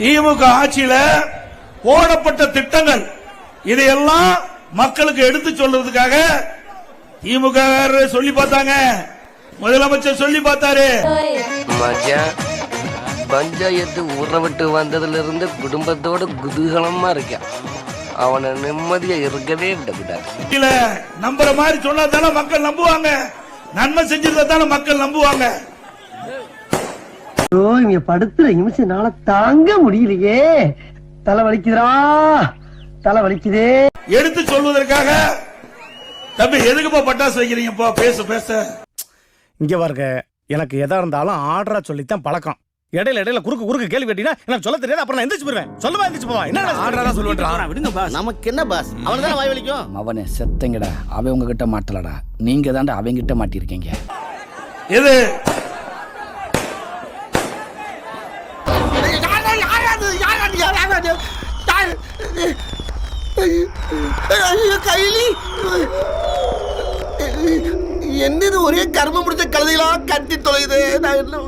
திமுக ஆட்சியில போடப்பட்ட திட்டங்கள் இதையெல்லாம் மக்களுக்கு எடுத்து சொல்றதுக்காக திமுக சொல்லி பார்த்தாங்க, முதலமைச்சர் சொல்லி பார்த்தாரு. பஞ்சாயத்து ஊற விட்டு வந்ததுல இருந்து குடும்பத்தோட குதூகலமா இருக்கான். அவனை நிம்மதியா இருக்கவே விடக்கூடாது. நம்புற மாதிரி சொன்னா தானே மக்கள் நம்புவாங்க, நன்மை செஞ்சிருந்தா தானே மக்கள் நம்புவாங்க. இங்க படுத்துற நிமிஷம்னால தாங்க முடியலையே, தலை வலிக்குதுரா, தலை வலிக்குதே. எடுத்து சொல்வதற்காக தம்பி எதுக்குப்பா பட்டாசு வைக்கிறீங்கப்பா, பேச பேச. இங்க பாருங்க, எனக்கு எதா இருந்தாலும் ஆர்டரா சொல்லித்தான் பழக்கம். இடையில இடையில குறுக்கு கேள்வி கேட்டீங்கன்னா எனக்கு சொல்ல தெரியாது, அப்புறம் நான் எந்திரிச்சு போயிருவேன். சொல்லமா எந்திரிச்சு போவா, என்ன ஆர்டரா சொல்லுவேன். விடுங்க பாஸ், நமக்கு என்ன பாஸ், அவனுக்கு வாய் வலிக்கும். அவனே செத்தங்கடா, அவன் உங்ககிட்ட மாட்டலடா, நீங்க தாண்டா அவங்க கிட்ட மாட்டிருக்கீங்க. இது என்னது ஒரே கர்மம் முடிச்ச கழுதைகளா கட்டி தொலையுது. நான் என்ன